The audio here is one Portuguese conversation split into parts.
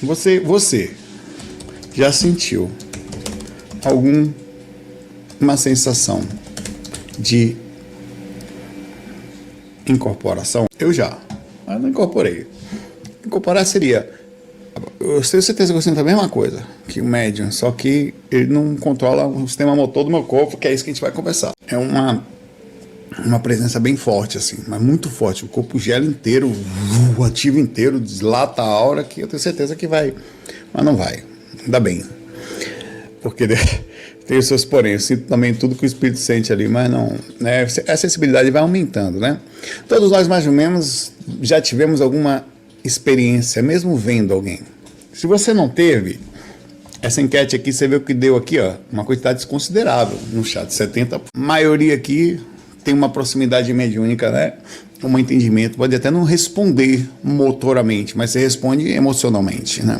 Você já sentiu uma sensação de incorporação? Eu já, mas não incorporei. Incorporar seria, eu tenho certeza que eu sinto a mesma coisa que o médium, só que ele não controla o sistema motor do meu corpo, que é isso que a gente vai conversar. É uma presença bem forte, assim, mas muito forte. O corpo gela inteiro, o ativo inteiro, deslata a aura, que eu tenho certeza que vai, mas não vai. Ainda bem. Porque tem os seus porém. Eu sinto também tudo que o espírito sente ali, mas não, né? A sensibilidade vai aumentando, né? Todos nós, mais ou menos, já tivemos alguma experiência, mesmo vendo alguém. Se você não teve, essa enquete aqui, você vê o que deu aqui, ó, uma quantidade desconsiderável no chat, 70%. A maioria aqui tem uma proximidade mediúnica, né? Um entendimento, pode até não responder motoramente, mas você responde emocionalmente, né?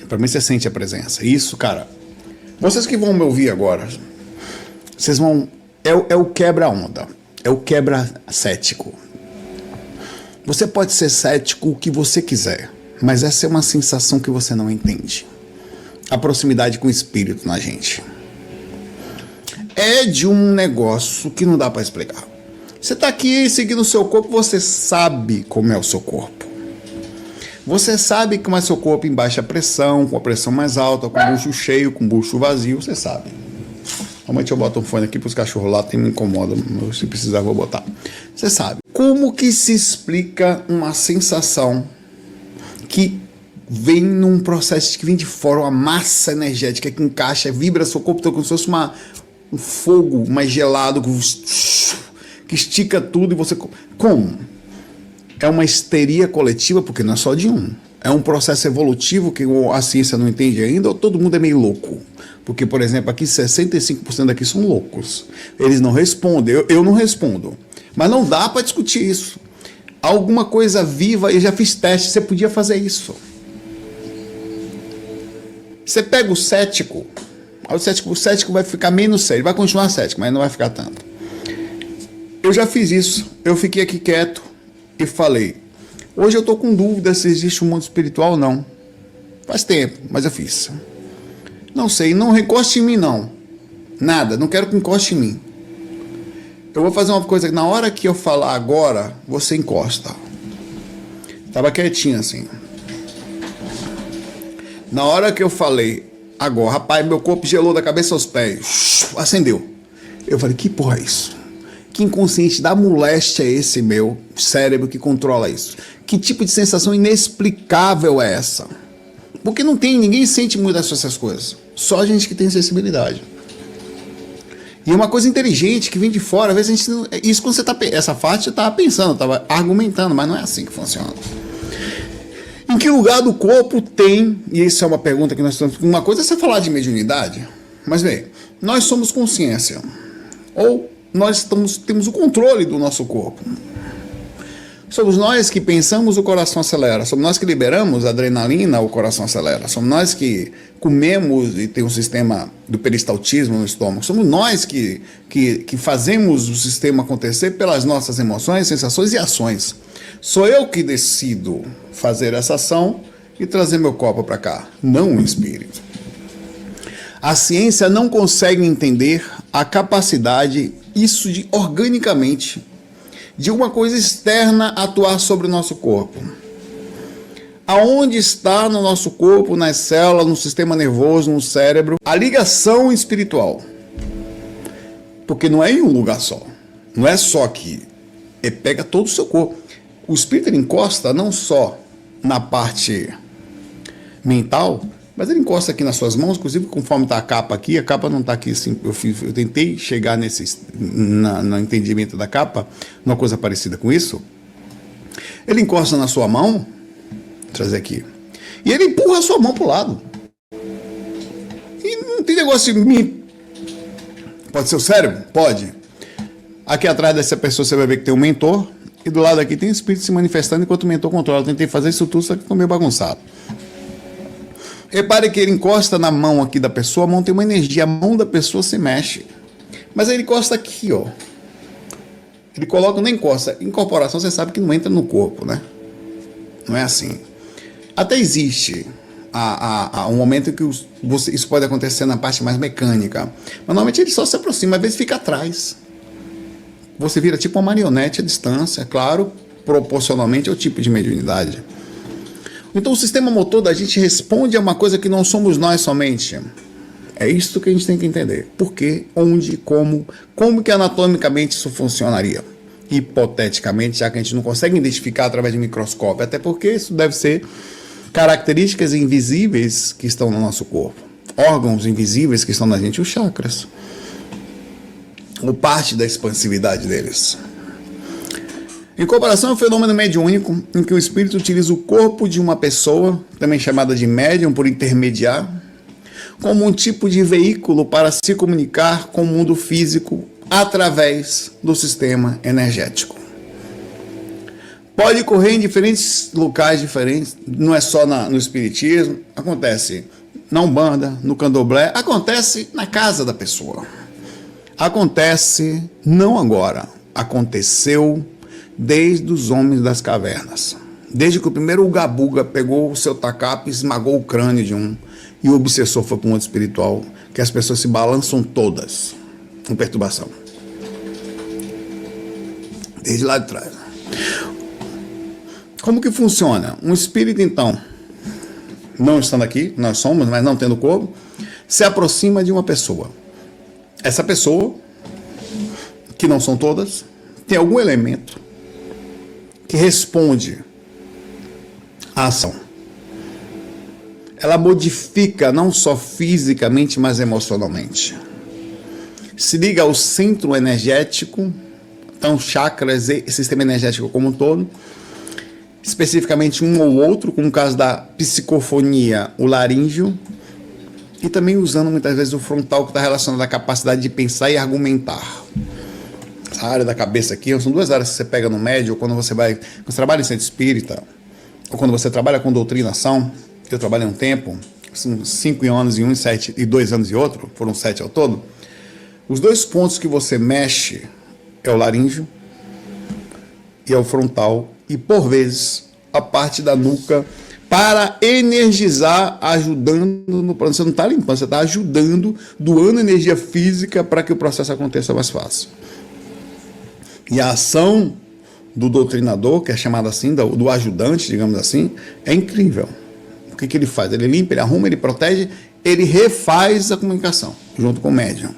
Para mim você sente a presença. Isso, cara, vocês que vão me ouvir agora, vocês vão, é o quebra-onda, é o quebra-cético. Você pode ser cético o que você quiser, mas essa é uma sensação que você não entende. A proximidade com o espírito na gente é de um negócio que não dá para explicar. Você está aqui seguindo o seu corpo, você sabe como é o seu corpo. Você sabe como é seu corpo em baixa pressão, com a pressão mais alta, com o bucho cheio, com o bucho vazio, você sabe. Realmente eu boto um fone aqui para os cachorros lá, me incomodam, se precisar vou botar. Você sabe. Como que se explica uma sensação que vem num processo que vem de fora, uma massa energética que encaixa, vibra seu corpo como se fosse um fogo mais gelado, que estica tudo e você... Como? É uma histeria coletiva, porque não é só de um. É um processo evolutivo que a ciência não entende ainda, ou todo mundo é meio louco? Porque, por exemplo, aqui 65% daqui são loucos. Eles não respondem, eu não respondo. Mas não dá para discutir isso. Alguma coisa viva, eu já fiz teste, você podia fazer isso. Você pega o cético vai ficar menos sério, vai continuar cético, mas não vai ficar tanto. Eu já fiz isso, eu fiquei aqui quieto e falei, hoje eu estou com dúvida se existe um mundo espiritual ou não. Faz tempo, mas eu fiz. Não sei, não encoste em mim não. Nada, não quero que encoste em mim. Eu vou fazer uma coisa que na hora que eu falar agora, você encosta. Tava quietinho assim. Na hora que eu falei, agora, rapaz, meu corpo gelou da cabeça aos pés, acendeu. Eu falei, que porra é isso? Que inconsciente da moléstia é esse meu cérebro que controla isso? Que tipo de sensação inexplicável é essa? Porque ninguém sente muito essas coisas. Só a gente que tem sensibilidade. E é uma coisa inteligente que vem de fora, às vezes a gente... Isso quando você tá... Essa parte eu estava pensando, eu estava argumentando, mas não é assim que funciona. Em que lugar do corpo tem, e isso é uma pergunta que nós estamos... Uma coisa é você falar de mediunidade, mas bem, nós somos consciência, ou nós temos o controle do nosso corpo. Somos nós que pensamos, o coração acelera. Somos nós que liberamos a adrenalina, o coração acelera. Somos nós que comemos e tem um sistema do peristaltismo no estômago. Somos nós que fazemos o sistema acontecer pelas nossas emoções, sensações e ações. Sou eu que decido fazer essa ação e trazer meu corpo para cá, não o espírito. A ciência não consegue entender a capacidade, isso de organicamente, de uma coisa externa atuar sobre o nosso corpo. Aonde está no nosso corpo, nas células, no sistema nervoso, no cérebro, a ligação espiritual? Porque não é em um lugar só. Não é só que pega todo o seu corpo. O espírito ele encosta não só na parte mental, mas ele encosta aqui nas suas mãos, inclusive conforme está a capa não está aqui assim, eu tentei chegar no entendimento da capa, uma coisa parecida com isso. Ele encosta na sua mão, vou trazer aqui, e ele empurra a sua mão para o lado. E não tem negócio de pode ser o cérebro? Pode. Aqui atrás dessa pessoa você vai ver que tem um mentor, e do lado aqui tem o espírito se manifestando enquanto o mentor controla. Eu tentei fazer isso tudo, só que ficou meio bagunçado. Repare que ele encosta na mão aqui da pessoa, a mão tem uma energia, a mão da pessoa se mexe. Mas aí ele encosta aqui, ó. Ele coloca, não encosta. Incorporação, você sabe que não entra no corpo, né? Não é assim. Até existe um momento que isso pode acontecer na parte mais mecânica. Mas normalmente ele só se aproxima, às vezes fica atrás. Você vira tipo uma marionete à distância, claro, proporcionalmente ao tipo de mediunidade. Então o sistema motor da gente responde a uma coisa que não somos nós somente. É isso que a gente tem que entender. Por quê, onde, como que anatomicamente isso funcionaria? Hipoteticamente, já que a gente não consegue identificar através de microscópio, até porque isso deve ser características invisíveis que estão no nosso corpo, órgãos invisíveis que estão na gente, os chakras, ou parte da expansividade deles. Incorporação é um fenômeno mediúnico em que o espírito utiliza o corpo de uma pessoa, também chamada de médium por intermediar, como um tipo de veículo para se comunicar com o mundo físico através do sistema energético. Pode ocorrer em diferentes locais diferentes, não é só no espiritismo, acontece na Umbanda, no Candomblé, acontece na casa da pessoa. Acontece não agora, aconteceu desde os homens das cavernas. Desde que o primeiro Uga-Buga pegou o seu tacape e esmagou o crânio de um, e o obsessor foi para o mundo espiritual, que as pessoas se balançam todas com perturbação. Desde lá de trás. Como que funciona? Um espírito, então, não estando aqui, nós somos, mas não tendo corpo, se aproxima de uma pessoa. Essa pessoa, que não são todas, tem algum elemento que responde à ação. Ela modifica não só fisicamente, mas emocionalmente. Se liga ao centro energético, então chakras e sistema energético como um todo, especificamente um ou outro, como no caso da psicofonia, o laríngeo, e também usando muitas vezes o frontal, que está relacionado à capacidade de pensar e argumentar. Essa área da cabeça aqui, são duas áreas que você pega no médio, quando você trabalha em centro espírita, ou quando você trabalha com doutrinação. Eu trabalhei um tempo, 5 anos em um e 2 anos em outro, foram 7 ao todo. Os dois pontos que você mexe é o laríngeo e é o frontal, e por vezes a parte da nuca, para energizar, ajudando no processo. Você não está limpando, você está ajudando, doando energia física para que o processo aconteça mais fácil. E a ação do doutrinador, que é chamada assim, do ajudante, digamos assim, é incrível. O que ele faz? Ele limpa, ele arruma, ele protege, ele refaz a comunicação, junto com o médium.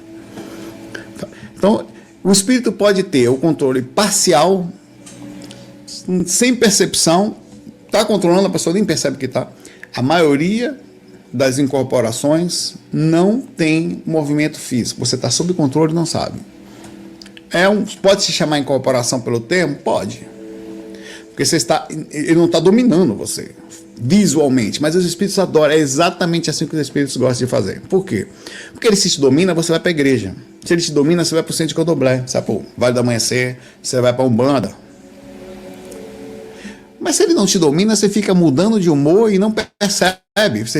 Então, o espírito pode ter o controle parcial, sem percepção, está controlando, a pessoa nem percebe que está. A maioria das incorporações não tem movimento físico. Você está sob controle e não sabe. Pode se chamar incorporação pelo termo? Pode. Porque ele não está dominando você visualmente, mas os espíritos adoram. É exatamente assim que os espíritos gostam de fazer. Por quê? Porque ele se te domina, você vai para a igreja. Se ele te domina, você vai para o centro de Candomblé, você vai para o Vale do Amanhecer, você vai para a Umbanda. Mas se ele não te domina, você fica mudando de humor e não percebe.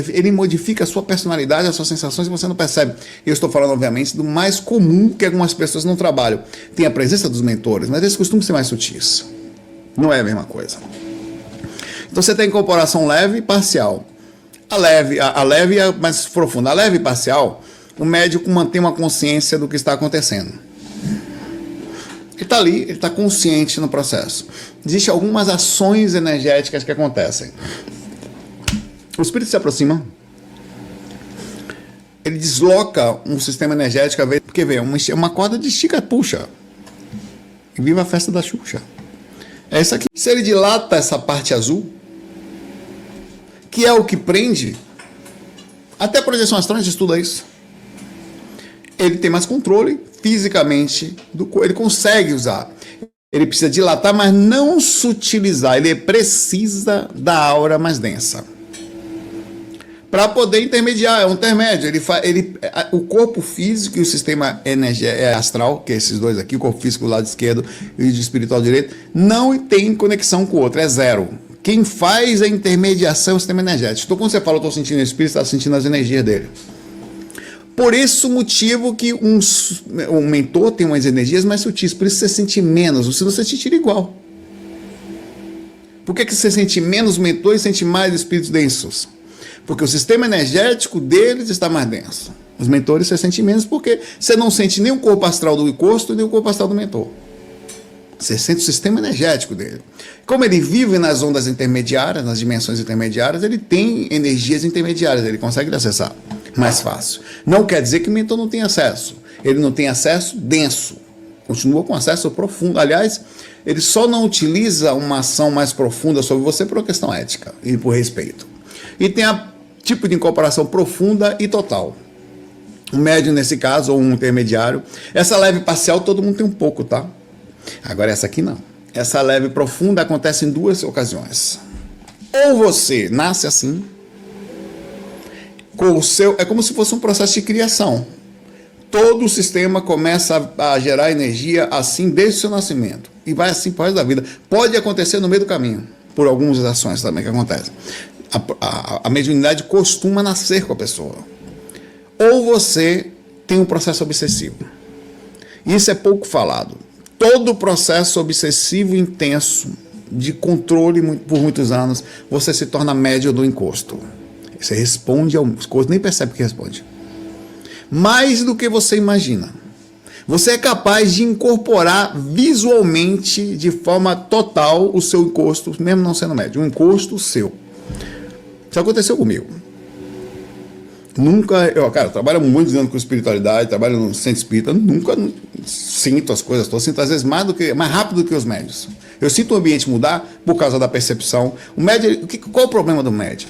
Ele modifica a sua personalidade, as suas sensações, e você não percebe. Eu estou falando, obviamente, do mais comum que algumas pessoas não trabalham. Tem a presença dos mentores, mas eles costumam ser mais sutis. Não é a mesma coisa. Então você tem incorporação leve e parcial. A leve é mais profunda. A leve e parcial, o médico mantém uma consciência do que está acontecendo. Ele está ali, ele está consciente no processo. Existem algumas ações energéticas que acontecem. O espírito se aproxima, ele desloca um sistema energético, porque vem uma corda de estica, puxa. E viva a festa da Xuxa. É isso aqui. Se ele dilata essa parte azul, que é o que prende, até a projeção astral estuda isso. Ele tem mais controle fisicamente, ele consegue usar. Ele precisa dilatar, mas não sutilizar. Ele precisa da aura mais densa. Para poder intermediar, é um intermédio. O corpo físico e o sistema astral, que é esses dois aqui, o corpo físico do lado esquerdo e o espiritual direito, não tem conexão com o outro, é zero. Quem faz a intermediação é o sistema energético. Então, quando você fala, eu estou sentindo o espírito, você está sentindo as energias dele. Por esse motivo que um mentor tem umas energias mais sutis, por isso você sente menos, senão você se tira igual. Por que você sente menos mentor e sente mais espíritos densos? Porque o sistema energético deles está mais denso. Os mentores você sente menos porque você não sente nem o corpo astral do encosto nem o corpo astral do mentor. Você sente o sistema energético dele. Como ele vive nas ondas intermediárias, nas dimensões intermediárias, ele tem energias intermediárias, ele consegue acessar mais fácil. Não quer dizer que o mentor não tem acesso. Ele não tem acesso denso. Continua com acesso profundo. Aliás, ele só não utiliza uma ação mais profunda sobre você por uma questão ética e por respeito. E tem a tipo de incorporação profunda e total. Um médium, nesse caso, ou um intermediário. Essa leve parcial, todo mundo tem um pouco, tá? Agora essa aqui não. Essa leve profunda acontece em duas ocasiões. Ou você nasce assim, com o seu... É como se fosse um processo de criação. Todo o sistema começa a gerar energia assim desde o seu nascimento. E vai assim por resto da vida. Pode acontecer no meio do caminho, por algumas ações também que acontecem. A mediunidade costuma nascer com a pessoa. Ou você tem um processo obsessivo. Isso é pouco falado. Todo processo obsessivo intenso de controle por muitos anos, você se torna médium do encosto. Você responde ao encosto, nem percebe que responde. Mais do que você imagina. Você é capaz de incorporar visualmente, de forma total, o seu encosto, mesmo não sendo médium. Um encosto seu. Isso aconteceu comigo. Nunca, eu trabalho muitos anos com espiritualidade, trabalho no centro espírita, nunca sinto as coisas, sinto às vezes mais rápido do que os médios. Eu sinto o ambiente mudar por causa da percepção. O médium, qual é o problema do médium?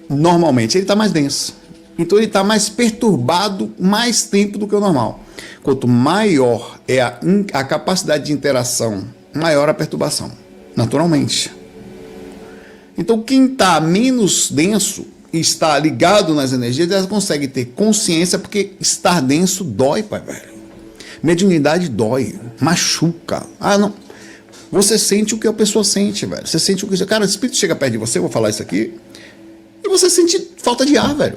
Normalmente ele está mais denso. Então ele está mais perturbado mais tempo do que o normal. Quanto maior é a capacidade de interação, maior a perturbação, naturalmente. Então quem está menos denso, está ligado nas energias, ela consegue ter consciência, porque estar denso dói, pai velho. Mediunidade dói, machuca. Não. Você sente o que a pessoa sente, velho. Você sente o que... Cara, o espírito chega perto de você, eu vou falar isso aqui, e você sente falta de ar, velho.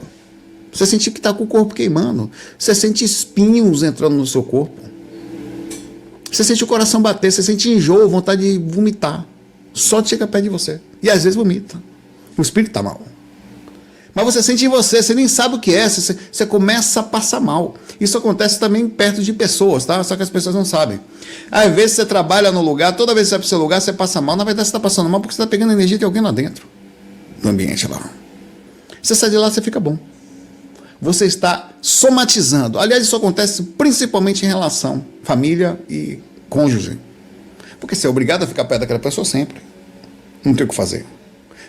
Você sente que está com o corpo queimando. Você sente espinhos entrando no seu corpo. Você sente o coração bater, você sente enjoo, vontade de vomitar. Só de chegar perto de você. E às vezes vomita. O espírito está mal. Mas você sente em você, você nem sabe o que é, você começa a passar mal. Isso acontece também perto de pessoas, tá? Só que as pessoas não sabem. Às vezes você trabalha no lugar, toda vez que você vai para o seu lugar, você passa mal. Na verdade você está passando mal porque você está pegando energia de alguém lá dentro, no ambiente lá. Você sai de lá, você fica bom. Você está somatizando. Aliás, isso acontece principalmente em relação família e cônjuge. Porque você é obrigado a ficar perto daquela pessoa sempre. Não tem o que fazer.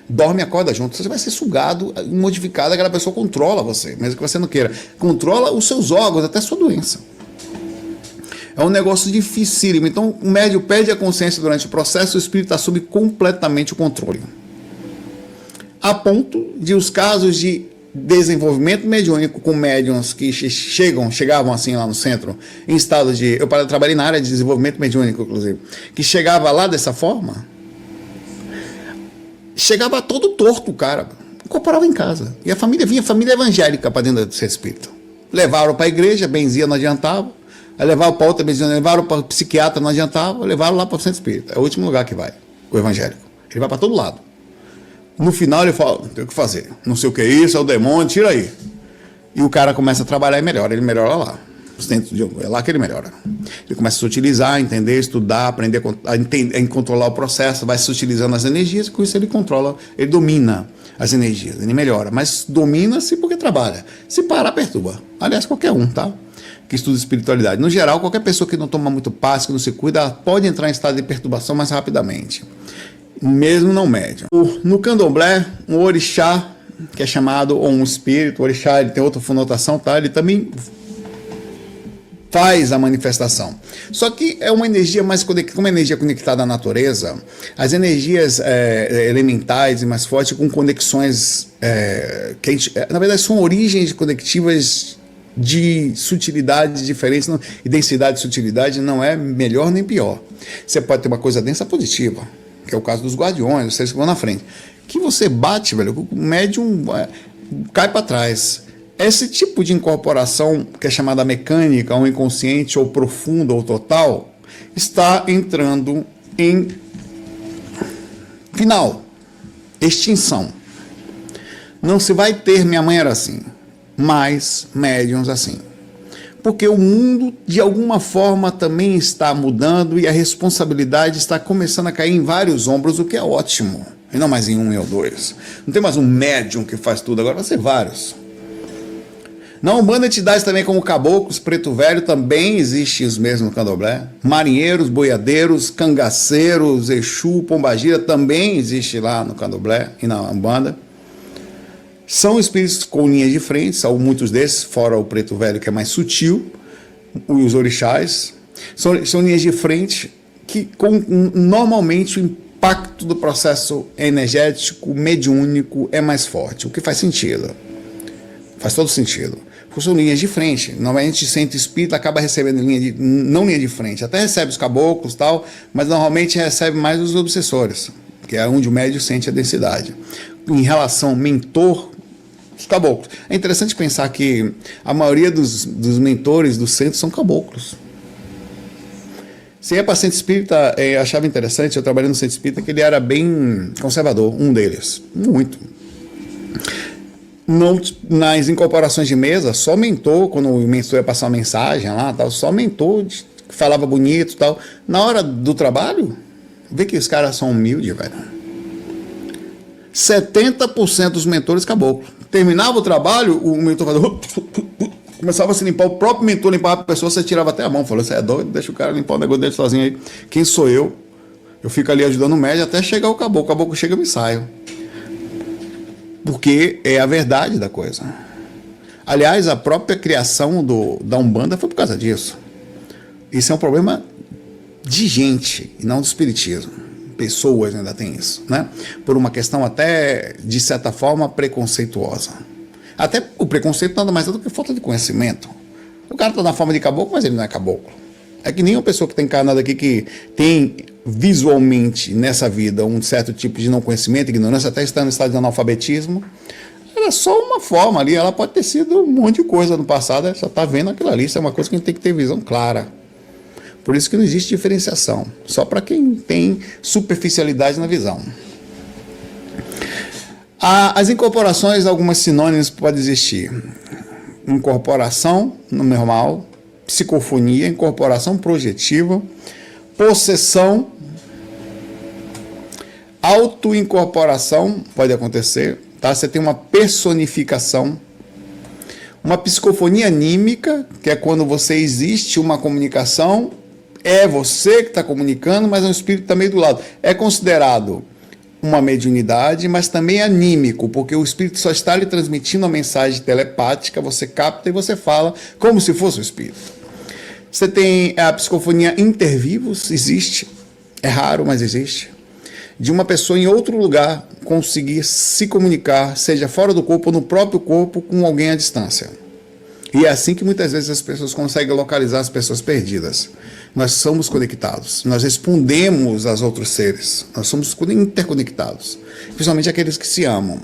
Dorme e acorda junto, você vai ser sugado, modificado, aquela pessoa controla você, mesmo que você não queira. Controla os seus órgãos, até a sua doença. É um negócio dificílimo. Então, o médium perde a consciência durante o processo, o espírito assume completamente o controle. A ponto de os casos de desenvolvimento mediúnico com médiums que chegavam assim lá no centro, em estado de... Eu trabalhei na área de desenvolvimento mediúnico, inclusive, que chegava lá dessa forma... Chegava todo torto o cara, incorporava em casa. E a família vinha, família evangélica para dentro do seu espírito. Levaram para a igreja, benzia, não adiantava. Aí levaram para outra benzia, levaram para o psiquiatra, não adiantava. Levaram lá para o centro espírita. É o último lugar que vai, o evangélico. Ele vai para todo lado. No final ele fala, não tem o que fazer. Não sei o que é isso, é o demônio, tira aí. E o cara começa a trabalhar e melhora. Ele melhora lá. É lá que ele melhora. Ele começa a se utilizar, entender, estudar, aprender a controlar o processo, vai se utilizando as energias, com isso ele controla, ele domina as energias, ele melhora, mas domina-se porque trabalha. Se parar, perturba. Aliás, qualquer um, tá? Que estuda espiritualidade. No geral, qualquer pessoa que não toma muito passe, que não se cuida, pode entrar em estado de perturbação mais rapidamente. Mesmo não médium. No candomblé, um orixá, que é chamado, ou um espírito, o orixá, ele tem outra conotação, tá? Ele também faz a manifestação. Só que é uma energia mais conectada, como é energia conectada à natureza, as energias elementais e mais fortes, com conexões na verdade são origens conectivas de sutilidades diferentes, e densidade e sutilidade não é melhor nem pior. Você pode ter uma coisa densa positiva, que é o caso dos guardiões, vocês que vão na frente, que você bate, velho, o médium cai para trás. Esse tipo de incorporação, que é chamada mecânica, ou inconsciente, ou profunda, ou total, está entrando em final, extinção. Não se vai ter, minha mãe era assim, mais médiums assim. Porque o mundo, de alguma forma, também está mudando e a responsabilidade está começando a cair em vários ombros, o que é ótimo. E não mais em um ou dois. Não tem mais um médium que faz tudo, agora vai ser vários. Na Umbanda, entidades também como caboclos, preto velho, também existem os mesmos no candomblé. Marinheiros, boiadeiros, cangaceiros, Exu, pombagira, também existe lá no candomblé e na Umbanda. São espíritos com linhas de frente, são muitos desses, fora o preto velho que é mais sutil, os orixás. São linhas de frente que normalmente o impacto do processo energético mediúnico é mais forte, o que faz sentido. Faz todo sentido. Porque são linhas de frente. Normalmente, centro espírita acaba recebendo não linha de frente, até recebe os caboclos e tal, mas normalmente recebe mais os obsessores, que é onde o médium sente a densidade. Em relação ao mentor, os caboclos. É interessante pensar que a maioria dos mentores do centro são caboclos. Se é para centro espírita, eu achava interessante, eu trabalhei no centro espírita, que ele era bem conservador, um deles, muito. Não, nas incorporações de mesa, só mentor, quando o mentor ia passar uma mensagem lá, tal, só mentor, falava bonito e tal. Na hora do trabalho, vê que os caras são humildes, velho. 70% dos mentores caboclo. Terminava o trabalho, o mentor começava a se limpar, o próprio mentor limpava a pessoa, você tirava até a mão, falou, você é doido, deixa o cara limpar o negócio dele sozinho aí. Quem sou eu? Eu fico ali ajudando o médium até chegar o caboclo chega e eu me saio. Porque é a verdade da coisa. Aliás, a própria criação da Umbanda foi por causa disso. Isso é um problema de gente e não do espiritismo. Pessoas ainda têm isso, né? Por uma questão até, de certa forma, preconceituosa. Até o preconceito nada mais é do que falta de conhecimento. O cara está na forma de caboclo, mas ele não é caboclo. É que nem uma pessoa que está encarnada aqui que tem visualmente nessa vida um certo tipo de não conhecimento, ignorância, até está no estado de analfabetismo. Ela é só uma forma ali, ela pode ter sido um monte de coisa no passado, ela só está vendo aquilo ali, isso é uma coisa que a gente tem que ter visão clara. Por isso que não existe diferenciação, só para quem tem superficialidade na visão. As incorporações, algumas sinônimos podem existir. Incorporação normal, psicofonia, incorporação projetiva, possessão, autoincorporação, pode acontecer, tá? Você tem uma personificação, uma psicofonia anímica, que é quando você existe uma comunicação, é você que está comunicando, mas é um espírito que está meio do lado. É considerado uma mediunidade, mas também é anímico, porque o espírito só está lhe transmitindo uma mensagem telepática, você capta e você fala como se fosse o espírito. Você tem a psicofonia intervivos, existe, é raro, mas existe, de uma pessoa em outro lugar conseguir se comunicar, seja fora do corpo ou no próprio corpo, com alguém à distância. E é assim que muitas vezes as pessoas conseguem localizar as pessoas perdidas. Nós somos conectados, nós respondemos aos outros seres, nós somos interconectados, principalmente aqueles que se amam.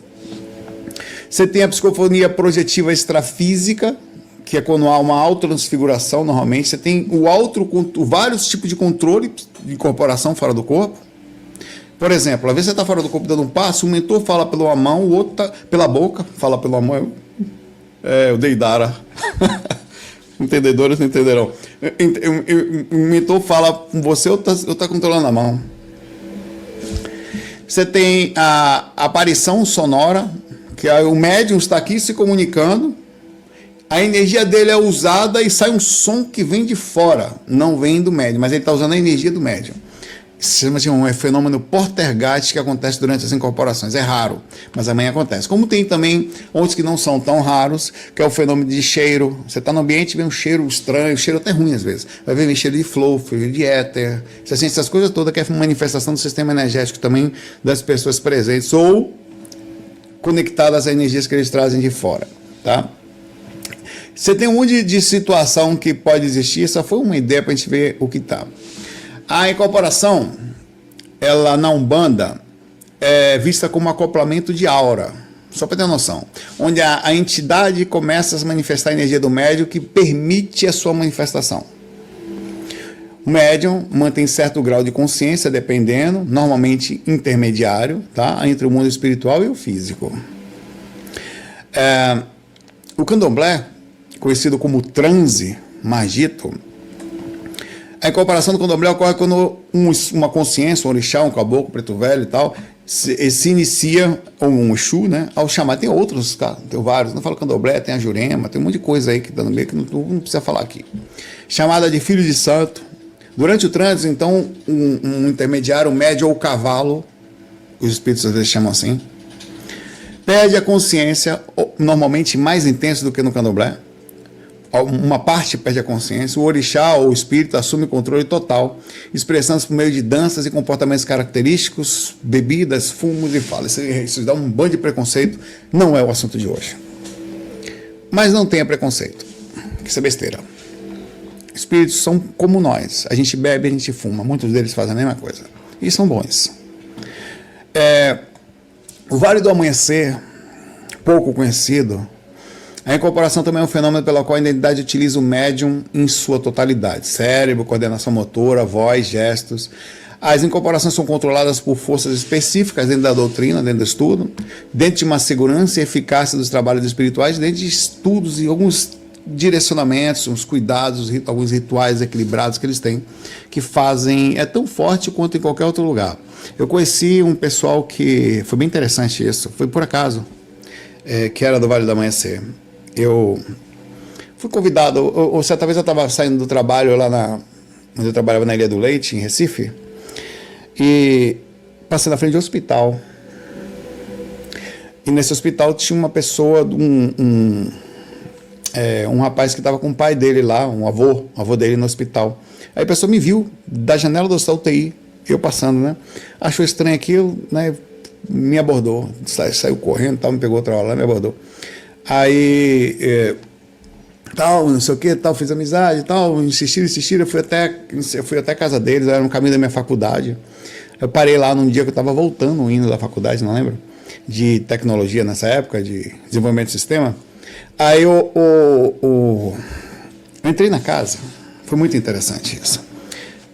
Você tem a psicofonia projetiva extrafísica, que é quando há uma autotransfiguração, normalmente. Você tem vários tipos de controle de incorporação fora do corpo. Por exemplo, às vezes você está fora do corpo dando um passo, o mentor fala pela mão, o outro tá pela boca, fala pela mão. O Deidara. Entendedores não entenderão. O mentor fala com você, ou tá controlando a mão. Você tem a aparição sonora, que o médium está aqui se comunicando, a energia dele é usada e sai um som que vem de fora, não vem do médium, mas ele está usando a energia do médium. Isso se chama de um fenômeno poltergeist que acontece durante as incorporações. É raro, mas também acontece. Como tem também outros que não são tão raros, que é o fenômeno de cheiro. Você está no ambiente e vê um cheiro estranho, cheiro até ruim às vezes. Vai ver cheiro de flor, cheiro de éter. Você sente essas coisas todas, que é uma manifestação do sistema energético também das pessoas presentes ou conectadas às energias que eles trazem de fora. Tá? Você tem um monte de situação que pode existir, só foi uma ideia para a gente ver o que está. A incorporação, ela na Umbanda, é vista como acoplamento de aura, só para ter uma noção, onde a entidade começa a manifestar a energia do médium que permite a sua manifestação. O médium mantém certo grau de consciência, dependendo, normalmente intermediário, tá? Entre o mundo espiritual e o físico. O candomblé, conhecido como transe maldito, a incorporação do candomblé ocorre quando uma consciência, um orixá, um caboclo, preto velho e tal, se inicia, ou um Exu, né, ao chamar. Tem outros, cara, tem vários, não falo candomblé, tem a Jurema, tem um monte de coisa aí que tá no meio que não precisa falar aqui. Chamada de filho de santo. Durante o transe, então, um intermediário, um médium ou cavalo, os espíritos às vezes chamam assim, perde a consciência, normalmente mais intenso do que no candomblé. Uma parte perde a consciência, o orixá ou o espírito assume o controle total, expressando-se por meio de danças e comportamentos característicos, bebidas, fumos e falas. Isso dá um bando de preconceito, não é o assunto de hoje. Mas não tenha preconceito, isso é besteira. Espíritos são como nós, a gente bebe, a gente fuma, muitos deles fazem a mesma coisa, e são bons. O Vale do Amanhecer, pouco conhecido, a incorporação também é um fenômeno pelo qual a identidade utiliza o médium em sua totalidade. Cérebro, coordenação motora, voz, gestos. As incorporações são controladas por forças específicas dentro da doutrina, dentro do estudo, dentro de uma segurança e eficácia dos trabalhos espirituais, dentro de estudos e alguns direcionamentos, uns cuidados, alguns rituais equilibrados que eles têm, que fazem, é tão forte quanto em qualquer outro lugar. Eu conheci um pessoal que, foi bem interessante isso, foi por acaso, que era do Vale do Amanhecer. Eu fui convidado, ou certa vez eu estava saindo do trabalho lá onde eu trabalhava na Ilha do Leite, em Recife, e passei na frente de um hospital. E nesse hospital tinha uma pessoa, um rapaz que estava com o pai dele lá, um avô dele no hospital. Aí a pessoa me viu da janela do hospital UTI, eu passando, né? Achou estranho aquilo, né? Me abordou, saiu correndo, tal, me pegou outra hora lá, me abordou. Aí, tal, não sei o que, tal, fiz amizade, tal, insistiram, eu fui até a casa deles, era no caminho da minha faculdade. Eu parei lá num dia que eu estava voltando, indo da faculdade, não lembro, de tecnologia nessa época, de desenvolvimento de sistema. Aí eu entrei na casa, foi muito interessante isso.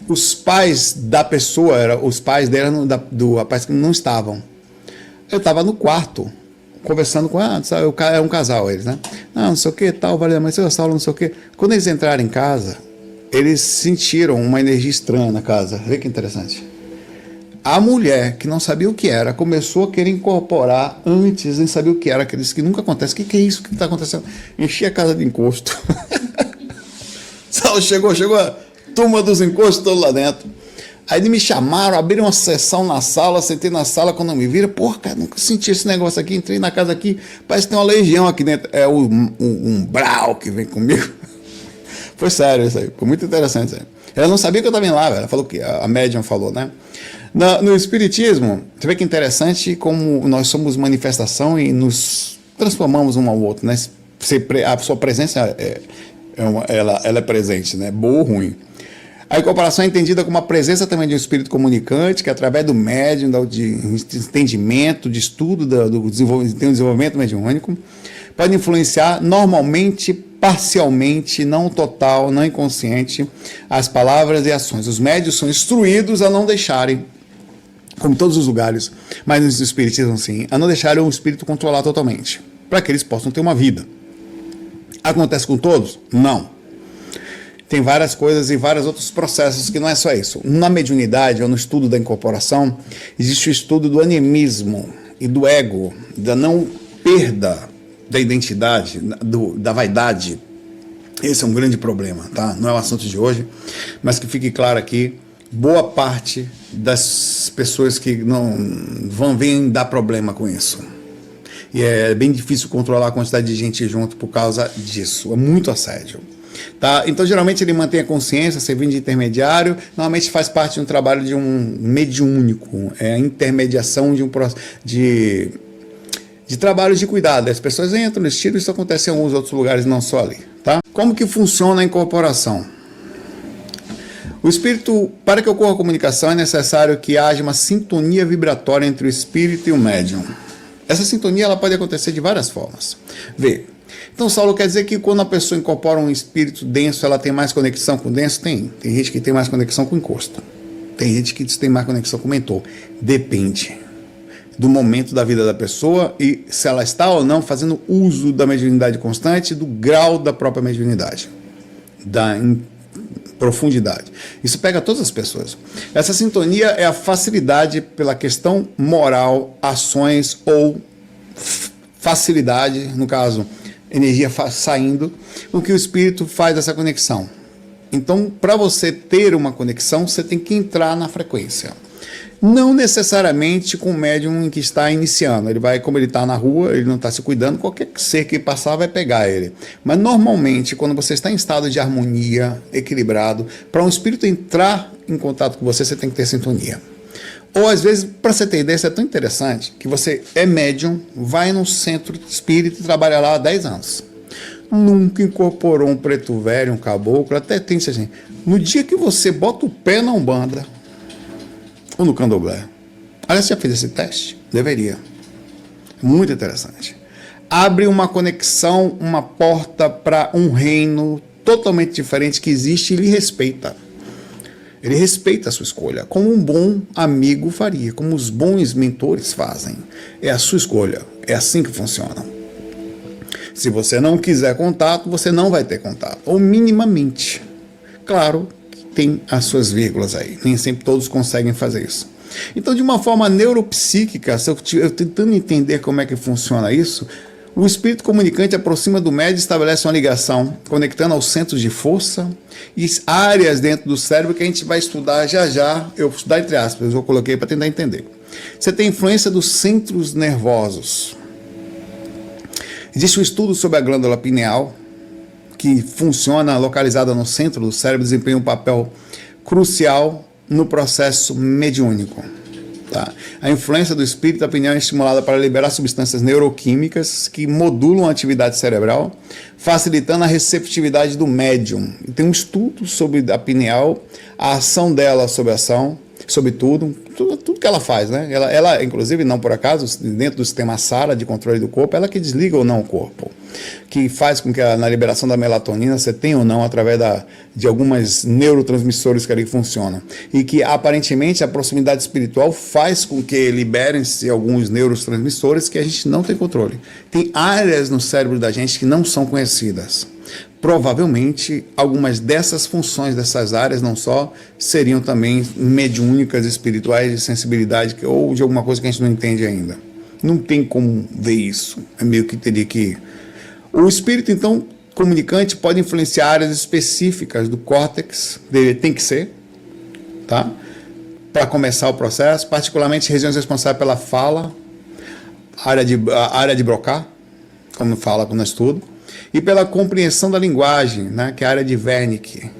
Os pais da pessoa, os pais dela, do rapaz que não estavam. Eu estava no quarto, conversando com é um casal eles, né? Não sei o que, tal, valeu, mas eu aula, não sei o que. Quando eles entraram em casa, eles sentiram uma energia estranha na casa. Vê que interessante. A mulher, que não sabia o que era, começou a querer incorporar antes, nem sabia o que era, aqueles que nunca acontece. O que é isso que está acontecendo? Enchi a casa de encosto. chegou a turma dos encostos todo lá dentro. Aí eles me chamaram, abriram uma sessão na sala, sentei na sala, quando me viram, porra, cara, nunca senti esse negócio aqui, entrei na casa aqui, parece que tem uma legião aqui dentro. É o umbral que vem comigo. Foi sério isso aí, foi muito interessante isso aí. Ela não sabia que eu estava lá, velho. Ela falou que a médium falou, né? No Espiritismo, você vê que é interessante como nós somos manifestação e nos transformamos um ao outro, né? A sua presença ela é presente, né? Boa ou ruim. A incorporação é entendida como a presença também de um espírito comunicante, que através do médium, de entendimento, de estudo, tem um desenvolvimento mediúnico, pode influenciar normalmente, parcialmente, não total, não inconsciente, as palavras e ações. Os médiuns são instruídos a não deixarem, como em todos os lugares, mas no espiritismo sim, a não deixarem o espírito controlar totalmente, para que eles possam ter uma vida. Acontece com todos? Não. Tem várias coisas e vários outros processos que não é só isso. Na mediunidade, ou no estudo da incorporação, existe o estudo do animismo e do ego, da não perda da identidade, da vaidade. Esse é um grande problema, tá? Não é o assunto de hoje, mas que fique claro aqui, boa parte das pessoas que não vêm dar problema com isso. E é bem difícil controlar a quantidade de gente junto por causa disso. É muito assédio. Tá? Então, geralmente, ele mantém a consciência, servindo de intermediário, normalmente faz parte de um trabalho de um mediúnico, a intermediação de trabalho de cuidado. As pessoas entram nesse estilo, isso acontece em alguns outros lugares, não só ali. Tá? Como que funciona a incorporação? O espírito, para que ocorra a comunicação, é necessário que haja uma sintonia vibratória entre o espírito e o médium. Essa sintonia ela pode acontecer de várias formas. Vê. Então, Saulo, quer dizer que quando a pessoa incorpora um espírito denso, ela tem mais conexão com o denso? Tem. Tem gente que tem mais conexão com o encosto. Tem gente que tem mais conexão com o mentor. Depende. do momento da vida da pessoa e se ela está ou não fazendo uso da mediunidade constante, do grau da própria mediunidade, da profundidade. Isso pega todas as pessoas. Essa sintonia é a facilidade pela questão moral, ações ou facilidade, no caso, energia saindo, com que o espírito faz essa conexão. Então, para você ter uma conexão, você tem que entrar na frequência. Não necessariamente com o médium que está iniciando. Ele vai, como ele está na rua, ele não está se cuidando, qualquer ser que passar vai pegar ele. Mas normalmente, quando você está em estado de harmonia, equilibrado, para um espírito entrar em contato com você, você tem que ter sintonia. Ou às vezes, para você ter ideia, isso é tão interessante, que você é médium, vai num centro espírita e trabalha lá há 10 anos. Nunca incorporou um preto velho, um caboclo, até tem isso assim. No dia que você bota o pé na Umbanda, ou no Candomblé. Aliás, você já fez esse teste? Deveria. Muito interessante. Abre uma conexão, uma porta para um reino totalmente diferente que existe e lhe respeita. Ele respeita a sua escolha, como um bom amigo faria, como os bons mentores fazem. É a sua escolha. É assim que funciona. Se você não quiser contato, você não vai ter contato. Ou minimamente. Claro, tem as suas vírgulas aí. Nem sempre todos conseguem fazer isso. Então, de uma forma neuropsíquica, se eu tentando entender como é que funciona isso, o espírito comunicante aproxima do médium e estabelece uma ligação, conectando aos centros de força e áreas dentro do cérebro que a gente vai estudar já. Eu vou estudar entre aspas, eu coloquei para tentar entender. Você tem influência dos centros nervosos. Existe um estudo sobre a glândula pineal, que funciona localizada no centro do cérebro, desempenha um papel crucial no processo mediúnico. Tá? A influência do espírito da pineal é estimulada para liberar substâncias neuroquímicas que modulam a atividade cerebral, facilitando a receptividade do médium. E tem um estudo sobre a pineal, a ação dela sobre tudo que ela faz, né? Ela, inclusive, não por acaso, dentro do sistema SARA de controle do corpo, ela que desliga ou não o corpo, que faz com que na liberação da melatonina você tenha ou não através de algumas neurotransmissores que ali funcionam, e que aparentemente a proximidade espiritual faz com que liberem-se alguns neurotransmissores que a gente não tem controle. Tem áreas no cérebro da gente que não são conhecidas. Provavelmente, algumas dessas funções dessas áreas não só seriam também mediúnicas, espirituais, de sensibilidade, ou de alguma coisa que a gente não entende ainda. Não tem como ver isso. É meio que teria que... O espírito, então, comunicante pode influenciar áreas específicas do córtex, tem que ser, tá? Para começar o processo, particularmente regiões responsáveis pela fala, a área de Broca, como fala no estudo, e pela compreensão da linguagem, né, que é a área de Wernicke.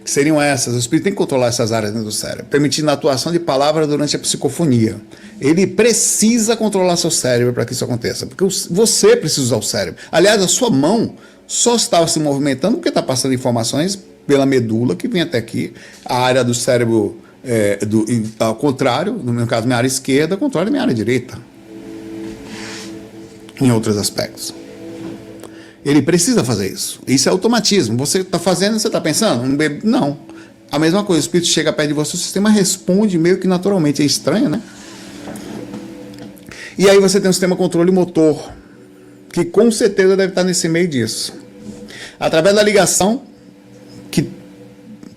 Que seriam essas. O espírito tem que controlar essas áreas dentro do cérebro, permitindo a atuação de palavras durante a psicofonia. Ele precisa controlar seu cérebro para que isso aconteça, porque você precisa usar o cérebro. Aliás, a sua mão só estava se movimentando porque está passando informações pela medula que vem até aqui. A área do cérebro, ao contrário, no meu caso, minha área esquerda, controla minha área direita. Em outros aspectos. Ele precisa fazer isso. Isso é automatismo. Você está fazendo, você está pensando? Não. A mesma coisa, o espírito chega perto de você, o sistema responde meio que naturalmente. É estranho, né? E aí você tem um sistema controle motor, que com certeza deve estar nesse meio disso. Através da ligação, que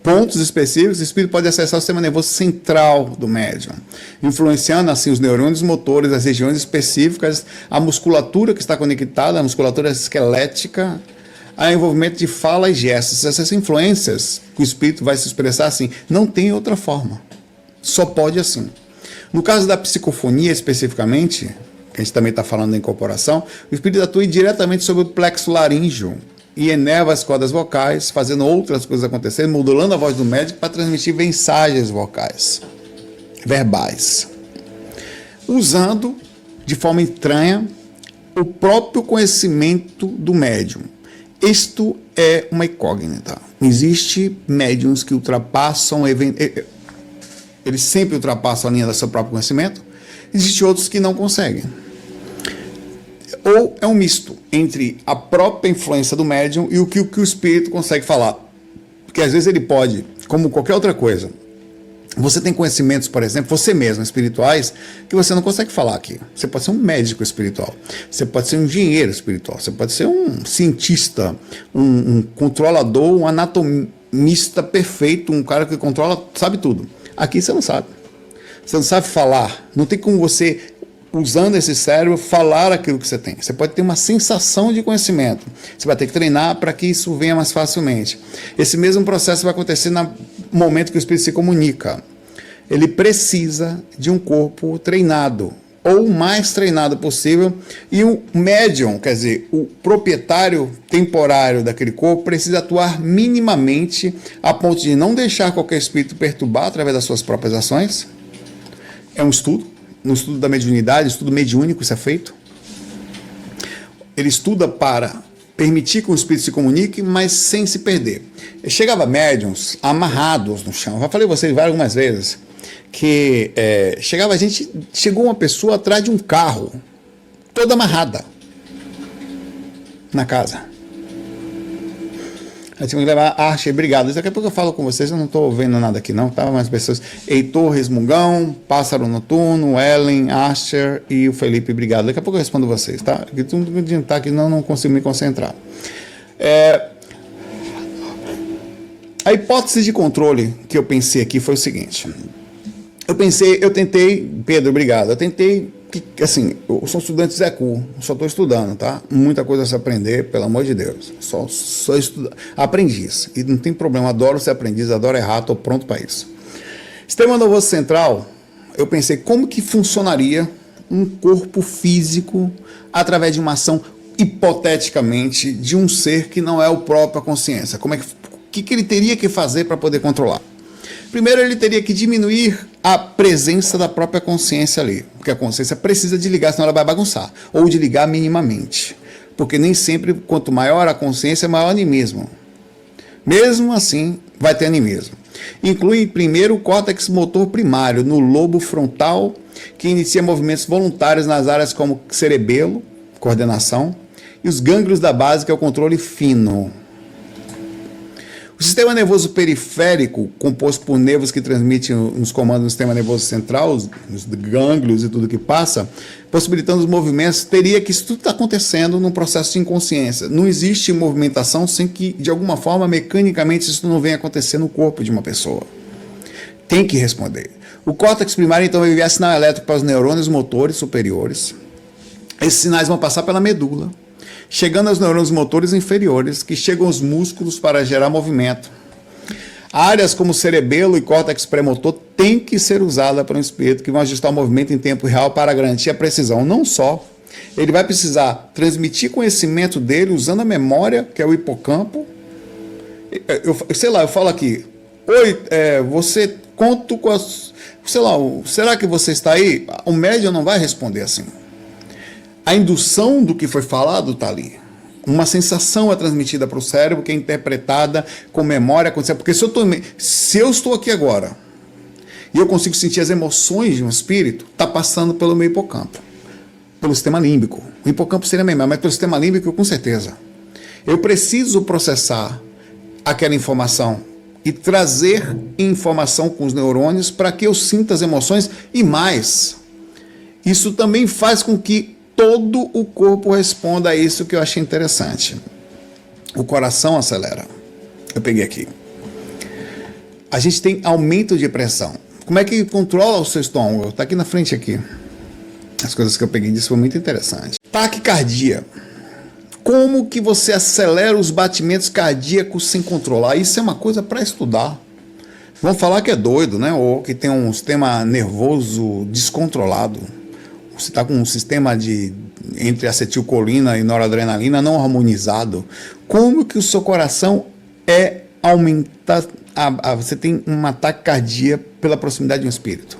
pontos específicos, o espírito pode acessar o sistema nervoso central do médium, influenciando assim os neurônios motores, as regiões específicas, a musculatura que está conectada, a musculatura esquelética, a envolvimento de fala e gestos. Essas influências que o espírito vai se expressar assim, não tem outra forma. Só pode assim. No caso da psicofonia especificamente, que a gente também está falando da incorporação, o espírito atua diretamente sobre o plexo laríngeo, e enerva as cordas vocais, fazendo outras coisas acontecerem, modulando a voz do médico para transmitir mensagens vocais, verbais, usando de forma estranha o próprio conhecimento do médium. Isto é uma incógnita. Existem médiums que ultrapassam, eles sempre ultrapassam a linha do seu próprio conhecimento, existem outros que não conseguem. Ou é um misto entre a própria influência do médium e o que o espírito consegue falar. Porque às vezes ele pode, como qualquer outra coisa, Você tem conhecimentos, por exemplo, você mesmo, espirituais, que você não consegue falar aqui. Você pode ser um médico espiritual, você pode ser um engenheiro espiritual, você pode ser um cientista, um controlador, um anatomista perfeito, um cara que controla, sabe tudo. Aqui você não sabe. Você não sabe falar. Não tem como você, usando esse cérebro, falar aquilo que você tem. Você pode ter uma sensação de conhecimento. Você vai ter que treinar para que isso venha mais facilmente. Esse mesmo processo vai acontecer no momento que o espírito se comunica. Ele precisa de um corpo treinado, ou o mais treinado possível, e o médium, quer dizer, o proprietário temporário daquele corpo, precisa atuar minimamente a ponto de não deixar qualquer espírito perturbar através das suas próprias ações. É um estudo, no estudo da mediunidade, estudo mediúnico, isso é feito. Ele estuda para permitir que o espírito se comunique, mas sem se perder. Chegava médiuns amarrados no chão. Já falei a vocês algumas vezes que chegou uma pessoa atrás de um carro, toda amarrada, na casa. Eu tinha que levar Archer, obrigado. Daqui a pouco eu falo com vocês, eu não estou vendo nada aqui não, tá? Mas pessoas, Heitor, Resmungão, Pássaro Noturno, Ellen, Archer e o Felipe, obrigado. Daqui a pouco eu respondo vocês, tá? Porque tudo que tá aqui não consigo me concentrar. A hipótese de controle que eu pensei aqui foi o seguinte. Eu tentei, Pedro, obrigado, eu tentei, assim, eu sou estudante de Zé Cu, só estou estudando, tá? Muita coisa a se aprender, pelo amor de Deus, só estudar, aprendiz, e não tem problema, adoro ser aprendiz, adoro errar, estou pronto para isso. Sistema nervoso central, eu pensei, como que funcionaria um corpo físico através de uma ação, hipoteticamente, de um ser que não é o próprio a consciência? O que ele teria que fazer para poder controlar? Primeiro, ele teria que diminuir a presença da própria consciência ali, porque a consciência precisa de ligar, senão ela vai bagunçar, ou de ligar minimamente, porque nem sempre, quanto maior a consciência, maior o animismo. Mesmo assim, vai ter animismo. Inclui, primeiro, o córtex motor primário, no lobo frontal, que inicia movimentos voluntários nas áreas como cerebelo, coordenação, e os gânglios da base, que é o controle fino. O sistema nervoso periférico, composto por nervos que transmitem os comandos do sistema nervoso central, os gânglios e tudo que passa, possibilitando os movimentos, teria que isso tudo está acontecendo num processo de inconsciência. Não existe movimentação sem que, de alguma forma, mecanicamente, isso não venha acontecer no corpo de uma pessoa. Tem que responder. O córtex primário, então, vai enviar sinal elétrico para os neurônios motores superiores. Esses sinais vão passar pela medula, chegando aos neurônios motores inferiores, que chegam aos músculos para gerar movimento. Áreas como cerebelo e córtex pré-motor têm que ser usadas para um espírito que vão ajustar o movimento em tempo real para garantir a precisão. Não só, ele vai precisar transmitir conhecimento dele usando a memória, que é o hipocampo. Eu falo aqui, oi, você conto com as... será que você está aí? O médium não vai responder assim. A indução do que foi falado está ali. Uma sensação é transmitida para o cérebro, que é interpretada com memória. Porque se eu estou aqui agora e eu consigo sentir as emoções de um espírito, está passando pelo meu hipocampo, pelo sistema límbico. O hipocampo seria mesmo, mas pelo sistema límbico, com certeza. Eu preciso processar aquela informação e trazer informação com os neurônios para que eu sinta as emoções e mais. Isso também faz com que todo o corpo responda a isso, que eu achei interessante. O coração acelera. Eu peguei aqui. A gente tem aumento de pressão. Como é que controla o seu estômago? Está aqui na frente aqui. As coisas que eu peguei disso foi muito interessante. Taquicardia. Como que você acelera os batimentos cardíacos sem controlar? Isso é uma coisa para estudar. Vão falar que é doido, né? Ou que tem um sistema nervoso descontrolado. Você está com um sistema entre acetilcolina e noradrenalina não harmonizado. Como que o seu coração aumenta? Você tem um ataque cardíaco pela proximidade de um espírito.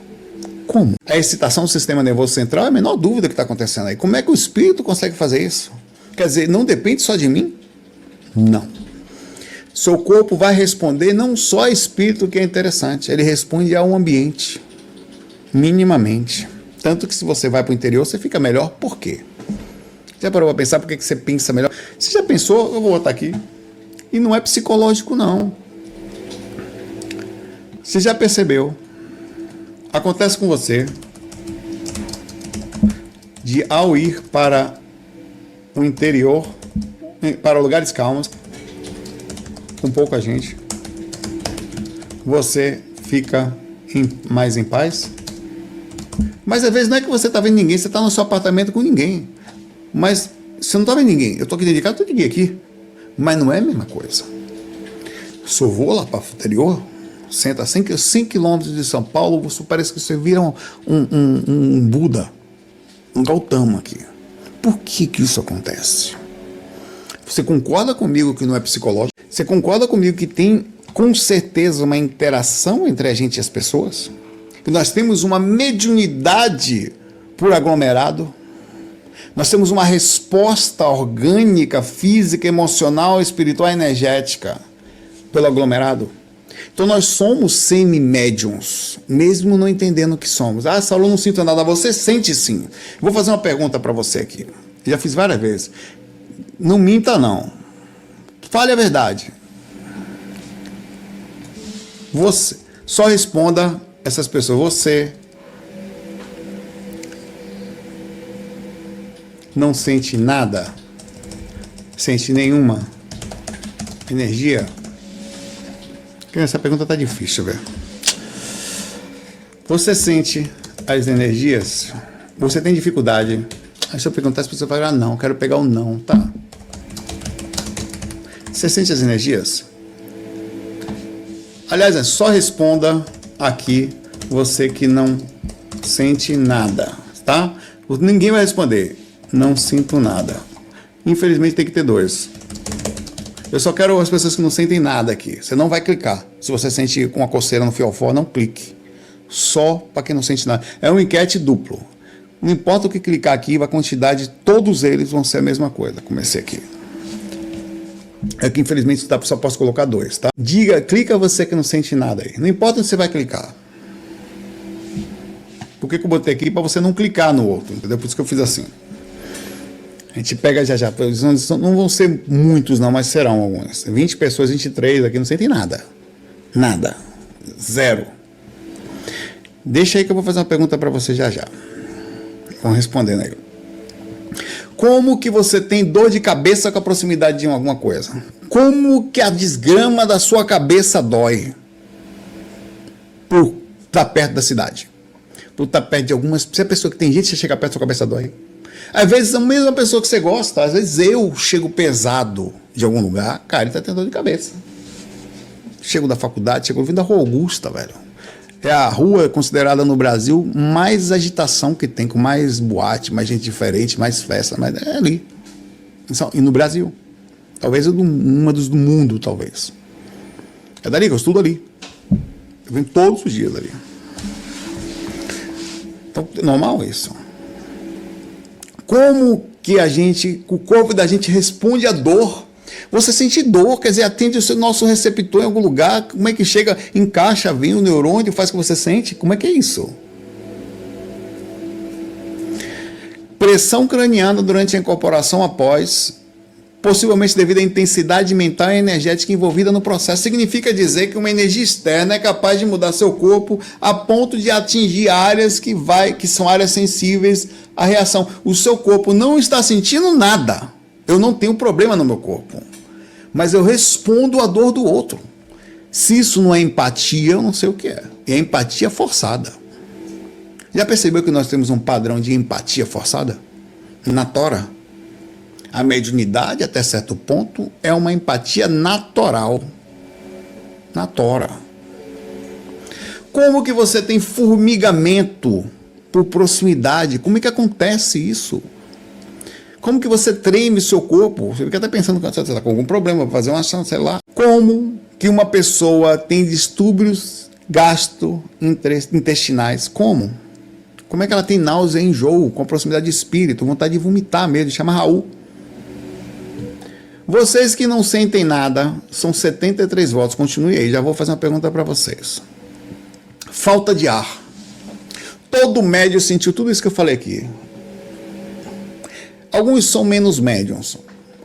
Como? A excitação do sistema nervoso central é a menor dúvida que está acontecendo aí. Como é que o espírito consegue fazer isso? Quer dizer, não depende só de mim? Não. Seu corpo vai responder não só a espírito, que é interessante, ele responde ao ambiente, minimamente. Tanto que se você vai para o interior, você fica melhor. Por quê? Já parou para pensar por que você pensa melhor? Você já pensou, eu vou botar aqui, e não é psicológico não. Você já percebeu Acontece com você de, ao ir para o interior, para lugares calmos, com pouca gente, você fica mais em paz? Mas às vezes não é que você está vendo ninguém, você está no seu apartamento com ninguém. Mas você não está vendo ninguém. Eu estou aqui dentro de casa, estou ninguém aqui. Mas não é a mesma coisa. Se eu vou lá para o interior, senta a 5 quilômetros de São Paulo, você parece que você vira um Buda, um Gautama aqui. Por que isso acontece? Você concorda comigo que não é psicológico? Você concorda comigo que tem, com certeza, uma interação entre a gente e as pessoas? Que nós temos uma mediunidade por aglomerado? Nós temos uma resposta orgânica, física, emocional, espiritual, energética pelo aglomerado? Então nós somos semi-médiums, mesmo não entendendo o que somos. Ah, Saulo, eu não sinto nada. Você sente sim. Vou fazer uma pergunta para você aqui. Já fiz várias vezes. Não minta, não. Fale a verdade. Você. Só responda essas pessoas. Você não sente nada? Sente nenhuma energia? Essa pergunta está difícil, velho. Você sente as energias? Você tem dificuldade? Aí se eu perguntar, as pessoas falam, não, quero pegar o não, tá? Você sente as energias? Aliás, só responda aqui você que não sente nada, tá? Ninguém vai responder. Não sinto nada. Infelizmente tem que ter 2. Eu só quero as pessoas que não sentem nada aqui. Você não vai clicar. Se você sente com uma coceira no fiofó, não clique. Só para quem não sente nada. É uma enquete duplo. Não importa o que clicar aqui, a quantidade, todos eles vão ser a mesma coisa. Comecei aqui. É que infelizmente só posso colocar 2, tá? Clica você que não sente nada aí. Não importa onde você vai clicar. Por que eu botei aqui? Para você não clicar no outro, entendeu? Por isso que eu fiz assim. A gente pega já. Não vão ser muitos não, mas serão algumas. 20 pessoas, 23 aqui não sentem nada. Nada. 0. Deixa aí que eu vou fazer uma pergunta para você já. Vão respondendo aí. Como que você tem dor de cabeça com a proximidade de alguma coisa? Como que a desgrama da sua cabeça dói? Por estar perto da cidade. Por estar perto de algumas... Se a pessoa que tem gente, você chega perto, sua cabeça dói. Às vezes a mesma pessoa que você gosta, às vezes eu chego pesado de algum lugar, cara, ele tá tendo dor de cabeça. Chego da faculdade, chego vindo da Rua Augusta, velho. É a rua considerada no Brasil mais agitação que tem, com mais boate, mais gente diferente, mais festa, mas é ali. E no Brasil. Talvez uma dos do mundo, talvez. É dali que eu estudo ali. Eu venho todos os dias ali. Então, é normal isso. Como que o corpo da gente responde à dor? Você sente dor, quer dizer, atende o nosso receptor em algum lugar, como é que chega, encaixa, vem o neurônio, faz o que você sente? Como é que é isso? Pressão craniana durante a incorporação após, possivelmente devido à intensidade mental e energética envolvida no processo, significa dizer que uma energia externa é capaz de mudar seu corpo a ponto de atingir áreas que são áreas sensíveis à reação. O seu corpo não está sentindo nada. Eu não tenho problema no meu corpo, mas eu respondo à dor do outro. Se isso não é empatia, eu não sei o que é. É empatia forçada. Já percebeu que nós temos um padrão de empatia forçada? Na Tora. A mediunidade, até certo ponto, é uma empatia natural. Na Tora. Como que você tem formigamento por proximidade? Como é que acontece isso? Como que você treme o seu corpo? Você fica até pensando que você está com algum problema para fazer uma ação, sei lá. Como que uma pessoa tem distúrbios gastrointestinais? Como? Como é que ela tem náusea e enjoo com proximidade de espírito, vontade de vomitar mesmo, chama Raul. Vocês que não sentem nada, são 73 votos. Continue aí, já vou fazer uma pergunta para vocês. Falta de ar. Todo médium sentiu tudo isso que eu falei aqui. Alguns são menos médiums,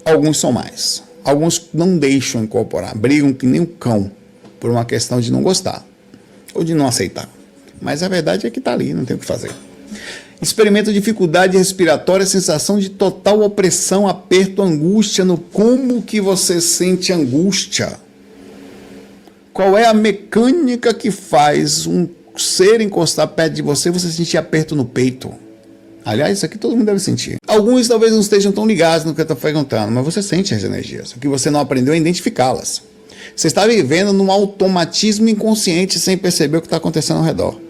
alguns são mais. Alguns não deixam incorporar, brigam que nem um cão, por uma questão de não gostar, ou de não aceitar. mas a verdade é que está ali, não tem o que fazer. Experimenta dificuldade respiratória, sensação de total opressão, aperto, angústia. Como que você sente angústia? Qual é a mecânica que faz um ser encostar perto de você e você sentir aperto no peito? Aliás, isso aqui todo mundo deve sentir. Alguns talvez não estejam tão ligados no que eu estou perguntando, mas você sente as energias. O que você não aprendeu é identificá-las. Você está vivendo num automatismo inconsciente sem perceber o que está acontecendo ao redor.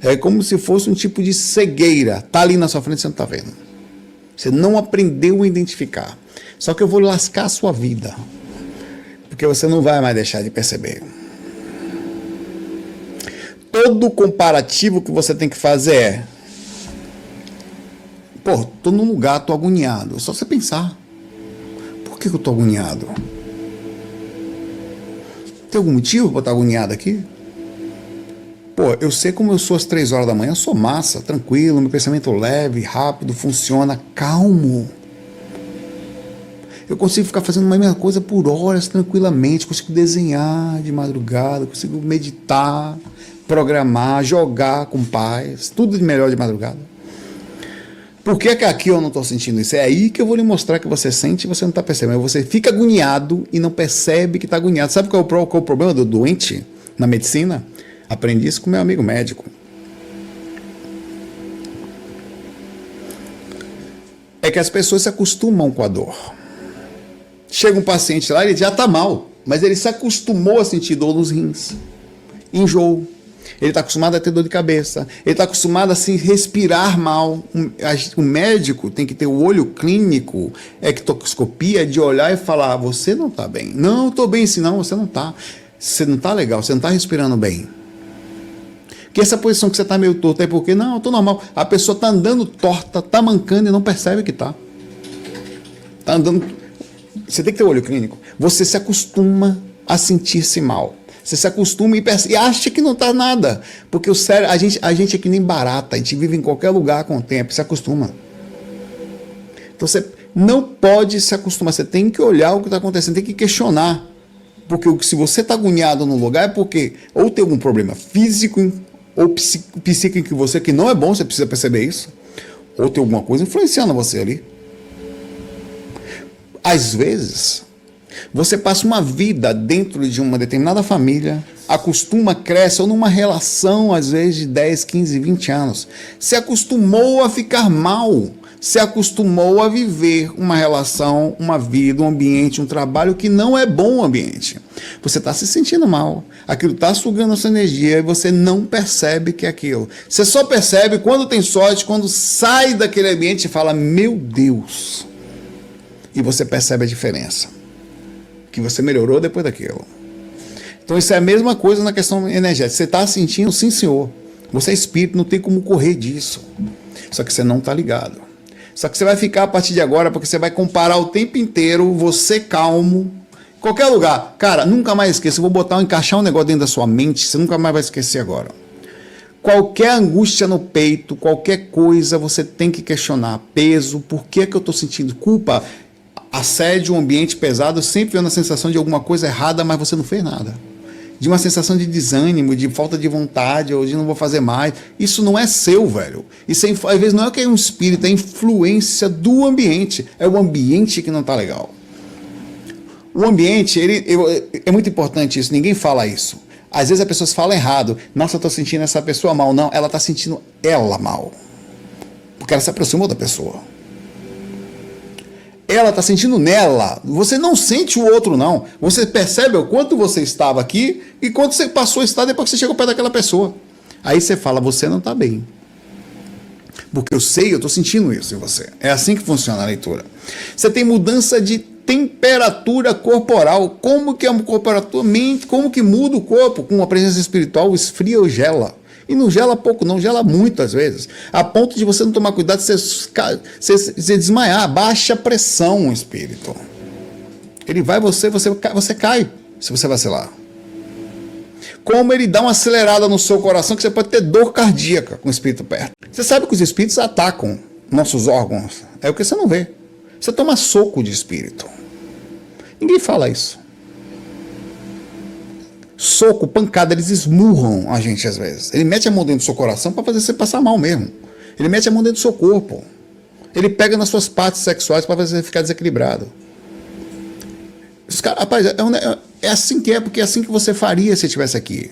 É como se fosse um tipo de cegueira. Está ali na sua frente e você não está vendo. Você não aprendeu a identificar. Só que eu vou lascar a sua vida. Porque você não vai mais deixar de perceber. Todo comparativo que você tem que fazer é... Pô, tô num lugar, tô agoniado. É só você pensar. Por que eu tô agoniado? Tem algum motivo pra eu estar agoniado aqui? Pô, eu sei como eu sou às 3 horas da manhã, eu sou massa, tranquilo, meu pensamento leve, rápido, funciona, calmo. Eu consigo ficar fazendo a mesma coisa por horas tranquilamente, consigo desenhar de madrugada, consigo meditar, programar, jogar com paz, tudo de melhor de madrugada. Por que aqui eu não estou sentindo isso? É aí que eu vou lhe mostrar que você sente e você não está percebendo. Você fica agoniado e não percebe que está agoniado. Sabe qual é o problema do doente na medicina? Aprendi isso com meu amigo médico. É que as pessoas se acostumam com a dor. Chega um paciente lá, ele já está mal, mas ele se acostumou a sentir dor nos rins, enjoo. Ele está acostumado a ter dor de cabeça. Ele está acostumado a se respirar mal. O médico tem que ter o olho clínico, ectoscopia, de olhar e falar, você não está bem. Não, eu estou bem, senão você não está. Você não está legal, você não está respirando bem. Que essa posição que você está meio torto é porque, não, eu estou normal. A pessoa está andando torta, está mancando e não percebe que está. Está andando... Você tem que ter o olho clínico. Você se acostuma a sentir-se mal. Você se acostuma e acha que não está nada. Porque o cérebro, a gente é que nem barata, a gente vive em qualquer lugar com o tempo, se acostuma. Então você não pode se acostumar, você tem que olhar o que está acontecendo, tem que questionar. Porque se você está agoniado num lugar é porque ou tem algum problema físico ou psíquico em você que não é bom, você precisa perceber isso. Ou tem alguma coisa influenciando você ali. Às vezes... Você passa uma vida dentro de uma determinada família, acostuma, cresce, ou numa relação, às vezes, de 10, 15, 20 anos. Se acostumou a ficar mal, se acostumou a viver uma relação, uma vida, um ambiente, um trabalho que não é bom o ambiente. Você está se sentindo mal, aquilo está sugando a sua energia e você não percebe que é aquilo. Você só percebe quando tem sorte, quando sai daquele ambiente e fala, meu Deus, e você percebe a diferença. Que você melhorou depois daquilo. Então isso é a mesma coisa na questão energética. Você está sentindo, sim senhor. Você é espírito, não tem como correr disso. Só que você não está ligado. Só que você vai ficar a partir de agora, porque você vai comparar o tempo inteiro, você calmo, qualquer lugar. Cara, nunca mais esqueça, eu vou encaixar um negócio dentro da sua mente, você nunca mais vai esquecer agora. Qualquer angústia no peito, qualquer coisa, você tem que questionar. Peso, por que eu estou sentindo culpa? Assédio, um ambiente pesado, sempre vendo a sensação de alguma coisa errada, mas você não fez nada. De uma sensação de desânimo, de falta de vontade, ou de não vou fazer mais. Isso não é seu, velho. Isso às vezes não é que é um espírito, é influência do ambiente. É o ambiente que não está legal. O ambiente, é muito importante isso, ninguém fala isso. Às vezes as pessoas falam errado. Nossa, eu estou sentindo essa pessoa mal. Não, ela está sentindo ela mal. Porque ela se aproximou da pessoa. Ela está sentindo nela. Você não sente o outro, não. Você percebe o quanto você estava aqui e quanto você passou a estar depois que você chegou perto daquela pessoa. Aí você fala, você não está bem. Porque eu estou sentindo isso em você. É assim que funciona a leitura. Você tem mudança de temperatura corporal. Como que a temperatura mente, como que muda o corpo com a presença espiritual, esfria ou gela? E não gela pouco, não gela muito às vezes. A ponto de você não tomar cuidado, você desmaiar. Baixa pressão o espírito. Ele vai, você cai, se você vacilar. Como ele dá uma acelerada no seu coração, que você pode ter dor cardíaca com o espírito perto. Você sabe que os espíritos atacam nossos órgãos. É o que você não vê. Você toma soco de espírito. Ninguém fala isso. Soco, pancada, eles esmurram a gente às vezes. Ele mete a mão dentro do seu coração para fazer você passar mal mesmo. Ele mete a mão dentro do seu corpo. Ele pega nas suas partes sexuais para fazer você ficar desequilibrado. Rapaz, é assim que é, porque é assim que você faria se estivesse aqui.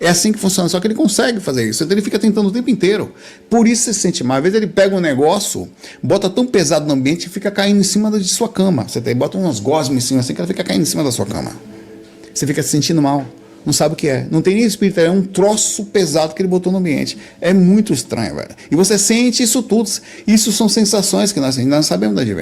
É assim que funciona, só que ele consegue fazer isso. Então ele fica tentando o tempo inteiro. Por isso você se sente mal. Às vezes ele pega um negócio, bota tão pesado no ambiente e fica caindo em cima de sua cama. Você bota umas gosmas em cima assim que ela fica caindo em cima da sua cama. Você fica se sentindo mal. Não sabe o que é. Não tem nem espírito, é um troço pesado que ele botou no ambiente. É muito estranho, velho. E você sente isso tudo. Isso são sensações que nós sabemos da advência.